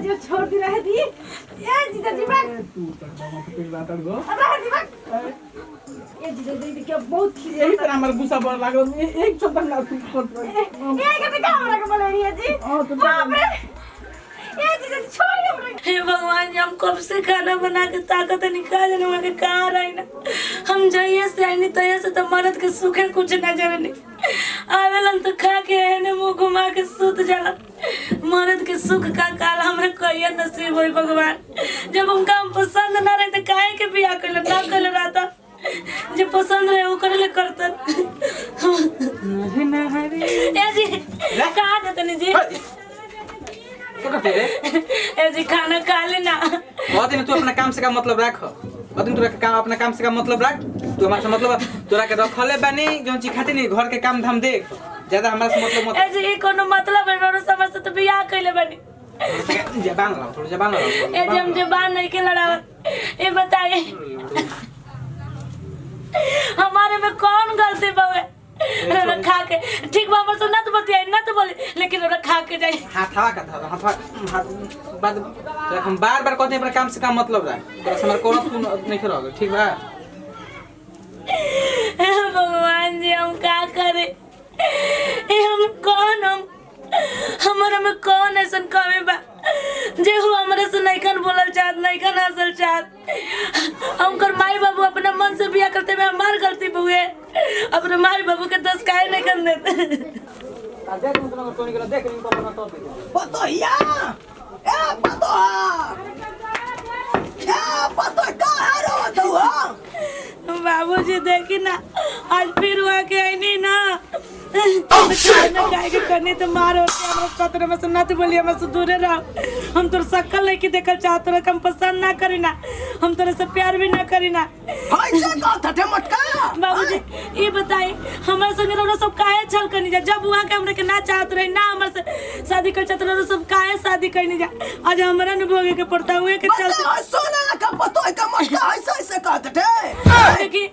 जी छोड़ दी रहे दी ए जीजा जी बात तू तक बाबा के बात गो रहे दी बात ए जीजा जी के बहुत खीस यही पर हमर गुस्सा बड़ लागो एक छोटा ना तू कर ए के का हमरा के बोले रही जी बाप रे ए जीजा जी छोड़ हमरा हे भगवान हम कब से खाना बना के ताकत निकाल देने वाले कहां रही ना हम जाइए से आई नहीं तैयार से तो मरद के सुखे कुछ ना जाने आवेलन तो खा के ने मुंह घुमा के सूत जाला मरद के सुख का काल हमरा कहिया नसीब होई भगवान जब उनका हम पसंद ना रहे तो काहे के बियाह कइले ना कइले रहता जे पसंद रहे वो करले करतन नहीं ना हरी ए जी कहां जातनी जी क्या करते रे ए जी खाना खा लेना बहुत दिन तू अपना काम से का मतलब रख बहुत दिन तू काम अपना काम से का मतलब रख तू हमारे से मतलब तोरा के रखले बानी जो चीज खाती नहीं घर के काम धाम देख ज्यादा हमारे से मतलब मत ए जी कोनो मतलब है रो समझ से तो बियाह कइले बानी जबान लगाओ थोड़ा जबान लगाओ ए जी हम जबान नहीं के लड़ावत ए बताइए हमारे में कौन गलती बावे रे खा के ठीक बा हमर से ना तो बतियाई ना तो बोले लेकिन रे खा के जाई हाथवा का था हाथ बाद तो हम बार-बार कहते हैं अपना काम से का मतलब रख तोरा से हमार कोनो तू नहीं करोगे ठीक बा भगवान जी हम क्या करे हम कौन हम हमारे में कौन ऐसा कमी बा जे हो हमारे से नैकन बोलल चाहत नैकन हंसल चाहत हमकर माई बाबू अपने मन से बियाह करते में हमार गलती बुए अपने माई बाबू के दोस्त काहे नहीं कर देते देख मतलब तो निकला देख इनको अपना तोड़ दे पतोया ए पतोया क्या पतो कहां रो तू बाबूजी देखी ना आज फिर हुआ के आई नहीं ना खाना खाए के करने तो मार होते हमरा सतरे में से ना तो बोलिए हमरा से दूर रहो हम तोर शक्ल लेके देखल चाहत तोरा कम पसंद ना करी ना हम तोरे से प्यार भी ना करी ना ऐसे का ठठे मटका बाबूजी ये बताई हमारे संग रोरो सब काहे छल करनी जा जब वहां के हमरे के ना चाहत रहे ना हमर से शादी कर चाहत रोरो सब काहे शादी करनी जा आज हमरा न भोगे के पड़ता हुए के चलते सोना का पतो का मटका ऐसे ऐसे का ठठे देखी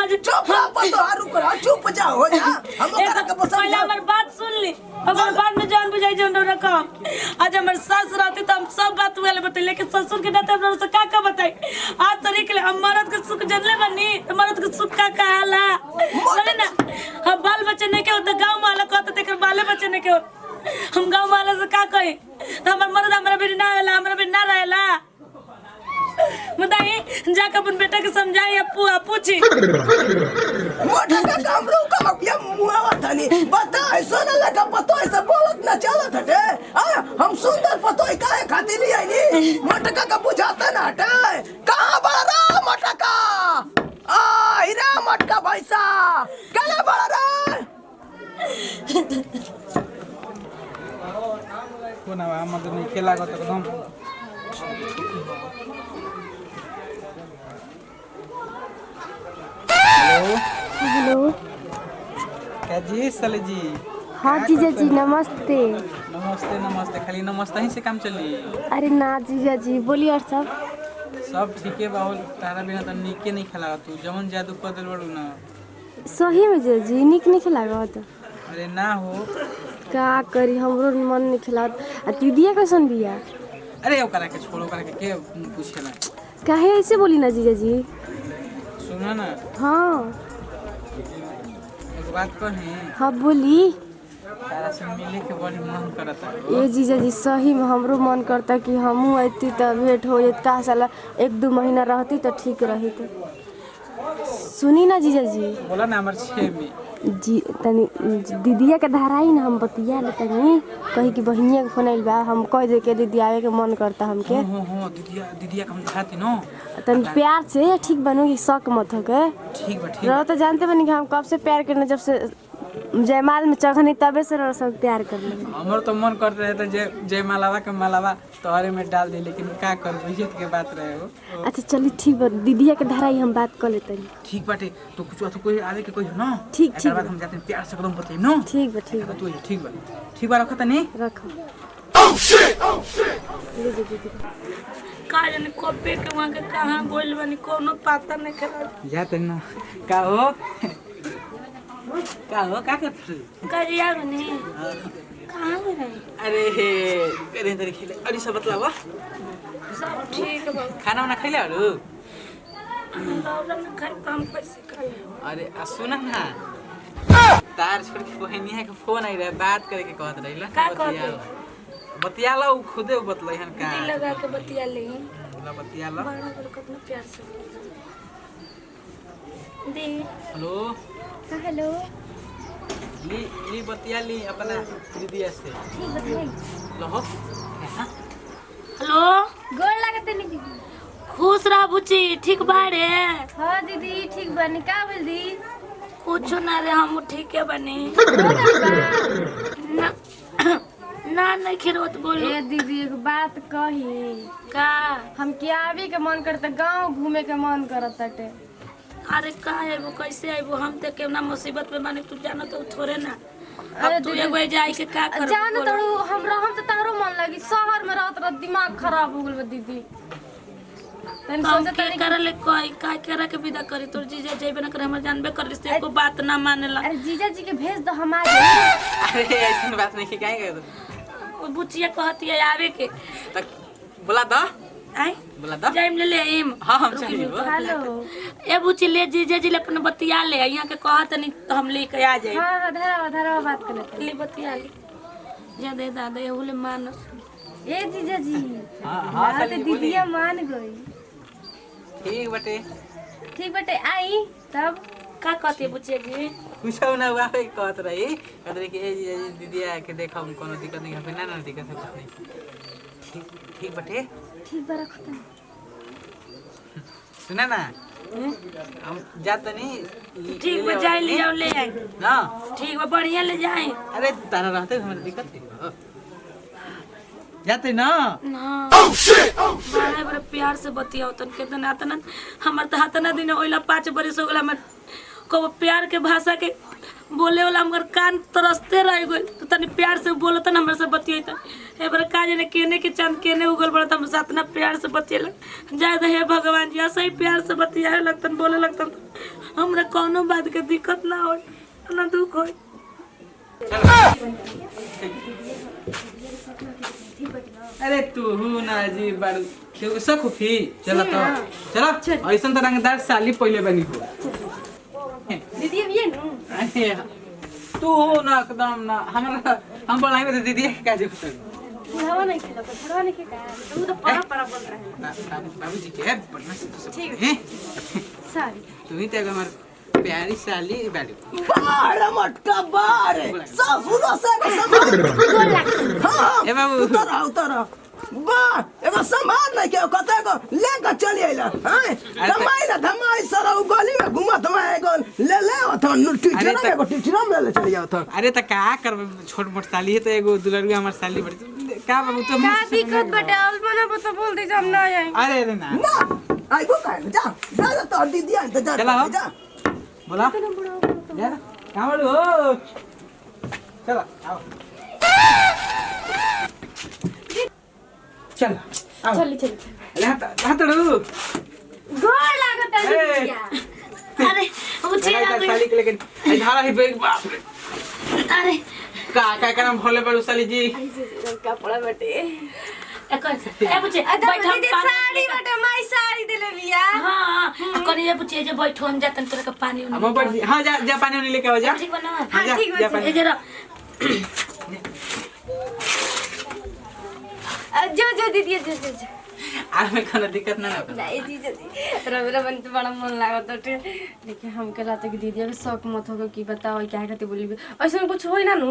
आज चुप रह पतो रुक रहा चुप जा हो जा हम ओकरा के पसंद पहले हमर बात सुन ली अगर बाद में जान बुझाई जन रकम आज हमर सास रहती तो हम सब बात वाले बते लेकिन ससुर के नाते हमरा से का बताई आज तरीके ले हम मरद के सुख जनले बनी मरद के सुख का कहाला बोले ना हम बाल बच्चे नहीं के तो गांव वाला कहते तेकर बाले बच्चे नहीं के हम गांव वाला से का कही तो हमर मरद हमरा भी ना आला हमरा भी ना रहेला बताइए जाकर अपन बेटा के समझाई अपू पूछी मोटा का काम रो का या मुआवा थानी बता ऐसा ना लगा पतो ऐसा बोलत ना चलत हटे हम सुंदर पतो काहे खातिर नहीं आईनी मोटका का बुझाता ना हटे कहां बड़ा मोटका आ हीरा मोटका भैसा कला बड़ा कोना मतलब नहीं के लागत एकदम हेलो क्या जी साले जी हाँ जीजा जी नमस्ते नमस्ते नमस्ते खाली नमस्ते ही से काम चली अरे ना जीजा जी बोलिए और सब ठीक है बाहुल तारा बिना तो नीके नहीं खेला तू जमन जादू कर दिल बड़ू ना सही में जीजा जी निक नहीं खिलागत अरे ना हो का करी हमरो मन नहीं खिलात आ दीदिया कैसन बिया अरे ओकरा के छोड़ो ओकरा के पूछेला काहे ऐसे बोली ना जीजा जी सुना ना हाँ एक बात कही हाँ बोली तारा से मिले के बड़ी मन करता ये जीजा जी सही में हमरो मन करता कि हमहू अती तो भेंट हो जाता साला 1-2 महीना रहती तो ठीक रही तो सुनी ना जीजा जी बोला ना हमारे 6 में जी तनी दीदिया के धराई ना हम बतिया ले तनी कही कि बहिनिया के फोन आइल बा हम कह दे के दीदी आवे के मन करता हमके हो दीदिया के हम दिखाती नो तनी प्यार से ठीक बनू कि शक मत हो के ठीक बा ठीक रहो तो जानते बनी कि हम कब से प्यार करने जब से जयमाल में चढ़नी तबे से रहो सब प्यार कर ले हमर तो मन करते रहे तो जय मालावा के मालावा तोहरे में डाल दे लेकिन का कर इज्जत के बात रहे हो अच्छा चली ठीक बा दीदिया के धराई हम बात कर लेते ठीक बाटे तो कुछ कोई आवे के कोई हो ना ठीक ठीक बाद हम जाते हैं प्यार से एकदम बताई नो ठीक बा तू ठीक बा रखत नहीं रखो का जाने कबे के वहां के कहां बोल बनी कोनो पता नहीं चला जाते ना का हो का करत करिया बनी कहाँ गए रही? अरे हे करे तरी खेले अरे सब बतलावा सब ठीक है बाबू। खाना वाना खैले अरु लौरा न खाए काम कैसे खाए? अरे सुन ना तार छोड़ के बहनिया के फोन आई रहे बात करे के कहत रही ला का कहत बतियाला उ खुदे बतलै हन का दिल लगा के बतिया ले। बोला बतियाला बड़ा बड़ा कितना प्यार से दे। हेलो हेलो ली बतिया ली अपना दीदी से ठीक बताइए। लहो हेलो गोर लागत नहीं दीदी। खुश रह बुची ठीक बाड़े? हाँ दीदी ठीक बनी का बोल दी। कुछ ना रे हम ठीक है बनी ना ना नहीं खिरोत बोलो। ए दीदी एक बात कही का? हम के आवे के मन करता गांव घूमे के मन करता टे। अरे का है वो कैसे है वो हम तो केवना मुसीबत में माने तू जानो तो थोड़े ना। अरे अब तू दीदी, एगो जाई के का कर जान तड़ू हम तो तारो मन लगी शहर में रहत रह दिमाग खराब हो गेल बा दीदी। तनी हम सोचे के करले कोई का करा के विदा करी तोर जीजा जेबे ना करे हम जानबे कर से एको बात ना मानेला। अरे जीजा जी के भेज दो हम आ जाए। अरे ऐसी बात नहीं काहे गए वो बुचिया कहती है आवे के तक बोला दा आई बोला दा जाइम ले ले एम। हां हम चली हेलो ए बुची ले जीजा जी ले अपन बतिया ले यहाँ के कहत नहीं तो हम लेके आ जाए। हाँ हाँ धरा बात कर लेते ले बतिया ले जा दे दादा ये हुले मानस। ए जीजा जी हां हाँ तो साली बोली दीदिया मान गई। ठीक बटे ठीक बटे आई तब का कहती है बुचिया जी? कुछ ना हुआ है कहत रही कहत रही कि ए दीदी आके देखा हम कोनो दिक्कत नहीं है ना दिक्कत है कुछ नहीं ठीक बटे ठीक बा रखता। सुना ना हम जात नहीं ठीक बा जाए ले जाओ ले आई ना ठीक बा बढ़िया ले जाए अरे तारा रहते हमारे दिक्कत है जाते ना ना बड़ा बड़ा प्यार से बतियाओ तन के तना तना हमर त हाथना दिन ओइला 5 बरिस हो गेला हमर को प्यार के भाषा के बोले वाला हमर कान तरसते रह गइल तो तनी प्यार से बोलतन हमर से बतियत ए बार का जाने केने के चंद केने उगल बड़ा हम साथ ना प्यार से बतियला जाय दे हे भगवान जी ऐसे ही प्यार से बतियाए लगतन बोले लगतन हमरा कोनो बात के दिक्कत ना होय ना दुख होय। अरे तू हूँ ना जी बारू क्यों सकुफी चला तो चलो ऐसा तो रंगदार साली पहले बनी हो दीदी अब ये नु अरे तू हो ना एकदम ना हमारा हम बोला है दीदी का जो बुढ़ावा नहीं खेला तो बुढ़ावा नहीं खेला तू तो परा बोल रहा है। बाबूजी के बढ़िया से तो सब हैं सॉरी तू ही तो हमार प्यारी साली बारू बार मटका बार ससुर से के समान। हां ए बाबू उतर बा एगो सामान नहीं के कते को लेके चली आइला हैं धमाई सारा गली में घुमत में एगो ले अथन टीचर ना एगो टीचर में ले चली जाओ अरे त का करबे छोट मोट साली है तो एगो दुलरुआ हमार साली बड़ी का बाबू तो का दिक्कत बटे अलमना तो बोल दे हम ना आई। अरे ना ना आइबो काहे जा तो दीदी आ तो चला हो। जा बोला यार कहां बोलू हो चला आओ चल आओ चल हाथड़ू गोर लागत है ए। दीदिया। अरे बुचिया आ गई। साली के लेकिन धारा ही बेग बाप रे अरे का करम भोले बड़ू साली जी कपड़ा बटे ए बुचिया बैठ हम दीदी साड़ी बटे माई साड़ी देले बिया। हां करिए बुचिया जे बैठो हम जातन तोरा के पानी अब बढ़ जी हां जा पानी उनी लेके आ जा ठीक बना हाँ, जा, ठीक जा बा, पानी। ए जरा जो दीदी जो आज में कोनो दिक्कत ना ना नहीं दीदी रविरा बन तो बड़ा मन लागत है। देखिए हम के लाते कि दीदी के शौक मत होगा कि बताओ क्या कहते बोली ऐसा कुछ होई ना नु।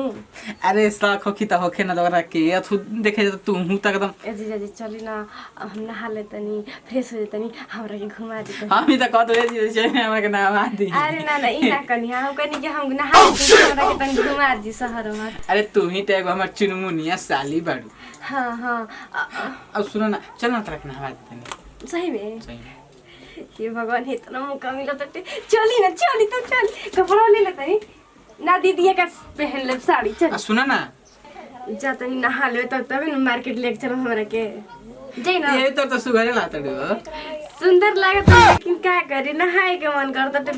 अरे साख होखी त होखे ना दोरा के अथु देखे त तू हूं त एकदम ए जीजा जी चली ना हम नहा लेतनी फ्रेश हो जेतनी हमरा के घुमा दी। हम ही त कहत हो जी छै हमरा के नाम आदी अरे ना ना ई ना कनी हम कनी के हम नहा के हमरा के तनी घुमा दी शहर में। अरे तू ही त एगो हमर चुनमुनिया साली बाड़ू हां हां अब सुनो ना चल ना तरक नहवा देनी सही में सही में ये भगवान इतना मौका मिला तो चली ना चली तो चल कपड़ा ले लेते ना दीदी का पहन ले साड़ी चल सुनो ना जा तनी नहा ले तब तब मार्केट लेके चलो हमरा के जई ना ये तो सुगरे लातड़ू सुंदर लागत है, लेकिन का करे नहाए के मन करता टे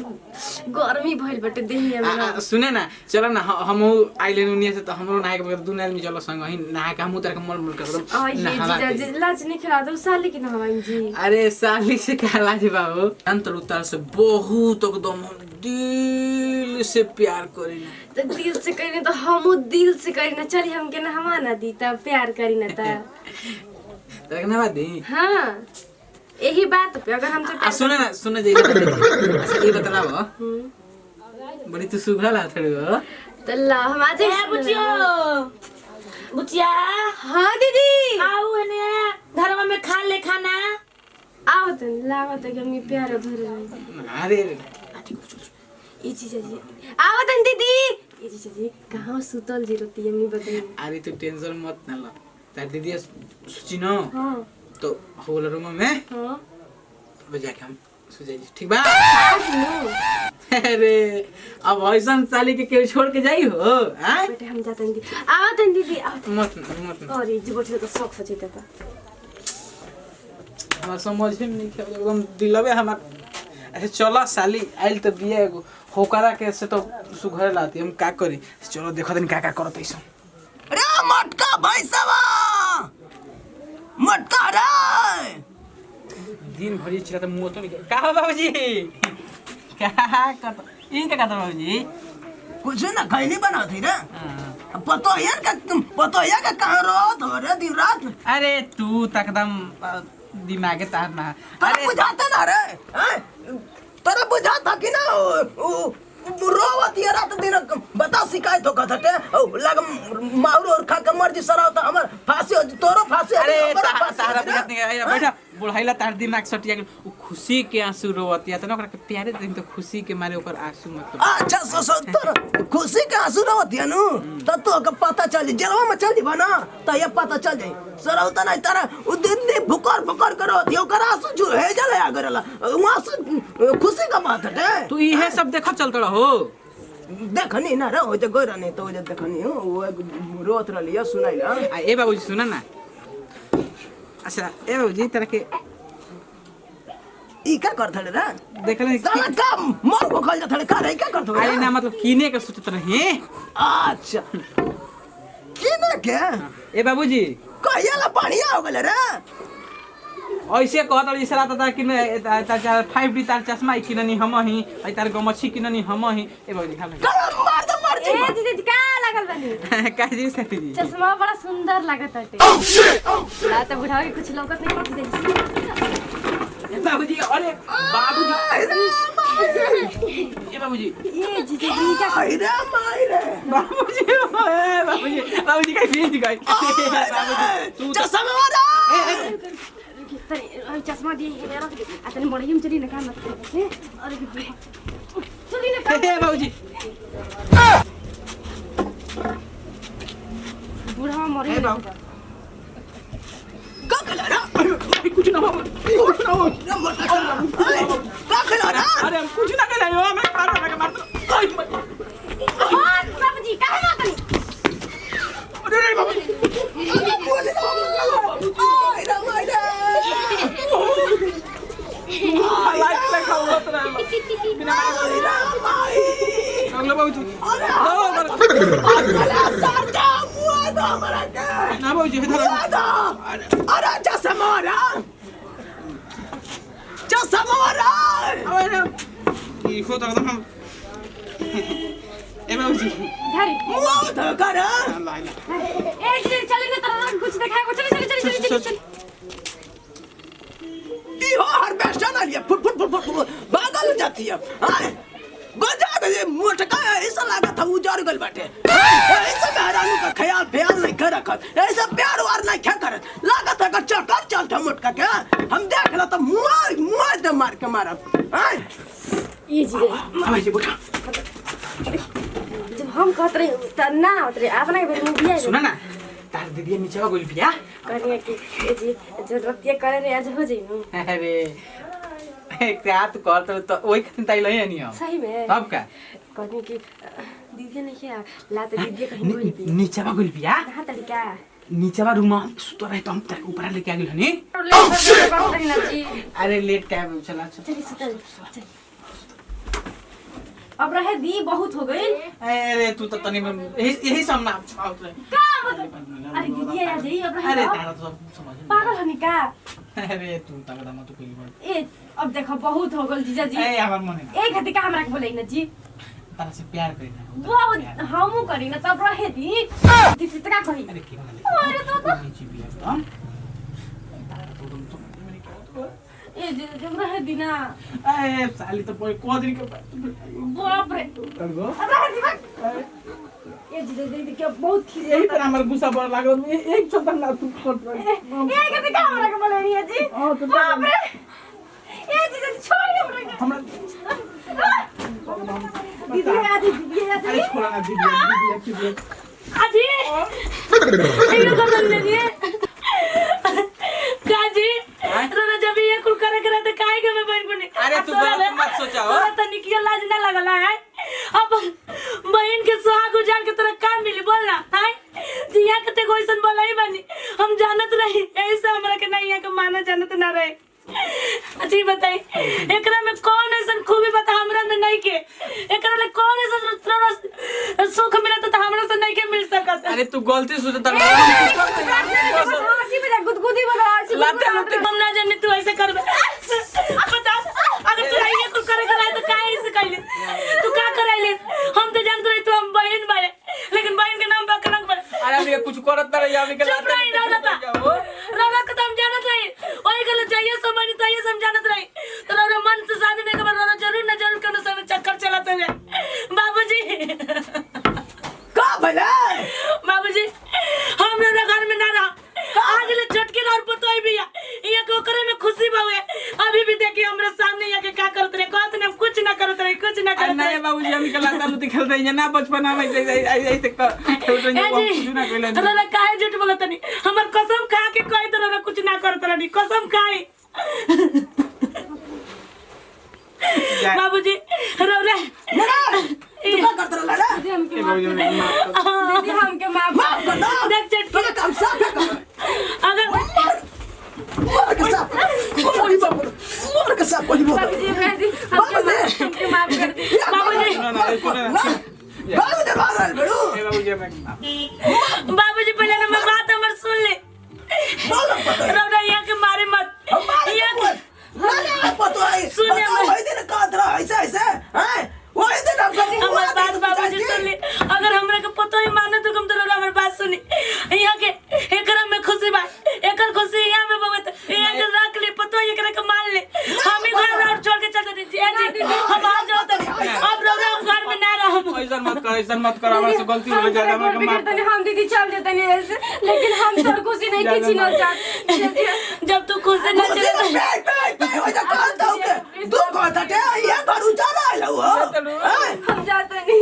गर्मी भइल बटे देहिया में। सुने ना चलो ना हम आइले नुनिया से तो हमरो नहाए के दुन आदमी चलो संग ही नहा के हम तार के मल कर दम ये जीजा जी लाज नहीं खिला दो साली की नहवाई जी। अरे साली से क्या लाज बाबू अंतर उतार से बहुत एकदम दिल से प्यार करेला। तो दिल से करी तो हमू दिल से करी ना, चली हमके नहवा ना दी तब प्यार करी ना ता। तक ना बात दी हां यही बात पे अगर हमसे सुने जे अच्छा ये बताओ बड़ी तू सुघरा ला थड़े हो तो ला हम आज बुचिया बुचिया हां दीदी आओ ने घरवा में खा ले खाना। आओ तो लागत है कि हम प्यार भर रहे। अरे ई चीज जी आओ तो दीदी ई चीज जी कहां सुतल जी रोती अम्मी बताई। अरे तू टेंशन मत ना ला तार दीदी सोची न हां तो होल रूम में हां बजा के हम सो जाई ठीक बा। अरे अब ऐसन साली के केहू छोड़ के जाई हो हैं बेटे हम जाते हैं दीदी आओ तो दीदी आओ मत और ये जो तो शौक से जीता था हमरा समझ में नहीं खे एकदम दिलवे हमार ऐसे चला साली आइल तो बिया एगो होकरा के से तो सुघर लाती हम का करी चलो देखो दिन का करत ऐसा। अरे मटका भैसवा मटका रे दिन भरी चिरा तो मुंह तो नहीं का हो बाबूजी क्या करत इन का बाबूजी कुछ ना खैनी बनाती रे हां पतो यार का कहां रोत हो रे दिन रात। अरे तू तकदम दिमागे तार ना अरे बुझाता ना रे तेरा बुझाता कि ना रोवती है रात दिन बता शिकायत हो कथटे लग मारू और खा के मर्जी सराव तो हमर फांसी हो तोरो फांसी। अरे तारा बुझात नहीं बैठा बुढ़ाइला तार दिमाग सटिया के खुशी के आंसू रोवती है तो ओकरा के प्यारे दिन तो खुशी के मारे ओकर आंसू मतलब अच्छा तो खुशी के आंसू रोवती है नु तो के पता चली जेलवा में चल बना तो ये पता चल जाई सराव तो नहीं तारा उ दिन भुकर करो दियो कर आंसू जो है जले आ गरला आंसू खुशी का बात है। तू इहे सब देखत चलत रहो देखनी ना रे ओ जे गइरा नहीं तो जे देखनी हो वो रोत रलिया सुनाइला। ए बाबूजी सुन ना अच्छा ए बाबूजी तेरा के ई का करत रे देखले साला काम मोर को खल जात का रे क्या करत अरे ना मतलब कीने के सोचत रही। अच्छा किने के ए बाबूजी कहियाला पानी आ गेल रे ऐसे कहत रही सला त कि तार 5D तार चश्मा किननी हम ही आई तार गमछी किननी हम ही ए बाबूजी खा मार ए दीदी का लागल बनी का जी साथी जी चश्मा बड़ा सुंदर लागत है ला तो बुढ़ाओ के कुछ लौकत नहीं पड़ती बाबूजी अरे बाबूजी ए बाबूजी ये जीजा जी का रे मायरे बाबूजी बाबूजी का बीज गई बाबूजी चश्मा वाला तनी चश्मा दिए है यार आ तनी बड़ी हम चली ना काम मत है अरे चली ना ए बाबूजी बूढ़ा मरे ए बाबू का कला रे कुछ ना बाबू कुछ ना हो का कला रे अरे कुछ ना करे हो मैं मार और बाबूजी काहे ना तनी अरे बाबूजी रे मायरे लाइट लगा हुआ तो ना बिना मार अगला बाबूजी ना बाबूजी इधर अरे चश्मा वाला अरे ये खो तो हम ए बाबूजी धरी मुआ तो कर ला ए जी चले ना तरह कुछ दिखाए को चली ई हो हर बेस्टा ना लिया फुट बादल जाती है हां बजा दे मोटका ऐसा लगा था उजार गल बाटे ऐसा मेहरानू का ख्याल नहीं कर रखत ऐसा प्यार वार नहीं क्या करत लागत है चक्कर चलता मोटका के हम देख ला तो मुआ दे मार के मारा हां ये जी बाबूजी बुढ़ा जब हम कहत रहे त ना उतरे अपना के में दिया सुना ना तार दीदी नीचे गोल बिया कहनी कि ए जी जरूरत करे रे आज हो जाई अरे एक रात कर तो ओई खातिर ताई लई नहीं हम सही में तब का कहनी कि दीदी नहीं क्या लाते दीदी कहीं बोली भी नीचे गोल बिया कहां तरीका नीचेवा रूम में सुतो रहे तो हम तेरे ऊपर लेके आ गेल हनी अरे लेट क्या चला अब रहे दी बहुत हो गई। अरे तू तो तनी यही सामना आउट रहे का मतलब अरे दीदी आ जाई अब रहे अरे तारा तो सब समझ में पागल हनी का। अरे तू तक दामा तो पहली बार ए अब देखो बहुत हो गल जीजा जी। ए हमर मन है एक हती का हमरा के बोलै न जी तारा से प्यार करेना बहुत हमू करी न तब रहे दी दीदी तका कही। अरे के वाला अरे तो नीचे भी एकदम तारा तो तुम समझ में नहीं क्या ए जी जब रहे दी ना ए साली तो कोई को दिन के बाप रे करगो अब रहे दी बक। ए जी दीदी के बहुत खीस यही पर हमर गुस्सा पर लागल एक छतन ना तू खोट एक हती का हमरा के बोलै नहीं जी बाप रे। ए जी छोड़ हमरा दीदी आ दीदी आ अरे छोड़ा ना दीदी अजी ये कर दे दिए काजी रोना जब ये कुल करे करे तो काहे के मैं बहन बने। अरे तू गलत मत सोचा हो तो निकिया लाज ना लगला है अब बहन के सुहाग उजाड़ के तोरा काम मिली बोलना है जिया कते कोइसन बोलाई बनी हम जानत रही ऐसा हमरा के नहीं है के माना जानत ना रहे। अच्छी बताई एकरा में कौन ऐसा खूबी बता हमरा में नहीं के एकरा ले कौन ऐसा सुख मिलत त हमरा से नहीं के मिल सकत। अरे तू गलती सोचता हंसी में गुदगुदी बना लाते लाते हम ना जाने तू ऐसे करबे बता अगर तू ये कुछ करे करे तो काहे ऐसे कइले तू का करैले हम तो जानत रही तू हम बहन बारे लेकिन बहन के नाम बा कलंक बा। अरे अब ये कुछ करत ना रही के चुप रही रौनक तो हम जानत रही ओई गल चाहिए समझ तो ये समझानत रही तो रौनक मन से शादी नहीं के बाद जरूर न जरूर कोनो समय चक्कर चलाते हुए बाबूजी का भला बाबूजी हम लोग घर में ना रहा आज ले झटके और पतोई भी ये को करे में खुशी बावे अभी भी देखिए हमरे सामने ये के का करत रे कहत ने कुछ ना करत रे कुछ ना करत नहीं बाबूजी हम के लाता लुती खेलते हैं ना बचपन में ऐसे खेलते हैं वो कुछ ना कहले अरे काहे झूठ बोलत नहीं हमर कसम खा के कहि तो रे कुछ ना करत रे कसम खाई बाबूजी रो रे तू का करत रहला रे दीदी हमके माफ कर दो देख झटके तोरा काम साफ है कर अगर मोर के साफ कोई बाबू मोर के साफ कोई बाबू जी मैं हमके माफ कर दी बाबूजी बाबू दे बागल बड़ू बाबूजी मैं बाबूजी पहले ना मैं बात हमर सुन ले बोलो पतो रौना यहाँ के मारे मत यहाँ ना पतो है सुनिए वही दिन का तरह ऐसे ऐसे हैं वही दिन आपका हमार बात बाबूजी सुन ले अगर हमरा के पतो ही माने तो कम तो रौना हमर बात सुनी यहाँ के एकरा में खुशी बा एकर खुशी यहाँ में बहुत यहाँ के रख ले पतो एकरा के मान ले हम ही घर और छोड़ के चल जी हम आ जाओ तो अब रौना घर में ना रहम ऐसा मत कर हमारे से गलती हो जाएगा मैं माफ हम दीदी चल जेते नहीं ऐसे लेकिन हम तोर खुशी नहीं किसी न चाहते जब तू खुशी न चले हो जा काल दो के दू को तटे ये घर उजाला आइलो हो हम जाते नहीं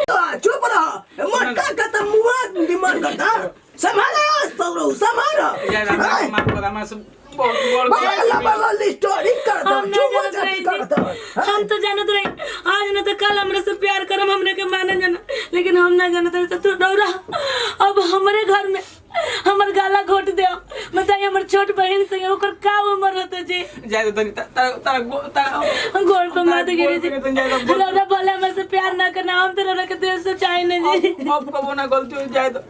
तो चुप रहो मटका का तो मुआ डिमांड करता संभालो सौरो संभालो यार माफ कर हमारे से बहुत बाला बाला स्टोरी कर दो हम नहीं जानत रही थी हम तो जानत रही आज न तो कल हमरे से प्यार करम हमरे के माने जाना लेकिन हम ना जानत रही तू डौरा अब हमरे घर में हमर गाला घोट दे बताइए हमर छोट बहन से ओकर का उम्र होते जी जाए तो तारा गोड़ पे मत गिरी जी रौरा बोले हमरे से प्यार ना करना हम तो रौरा के दिल से चाहे नहीं जी अब कबो ना गलती हो जाए तो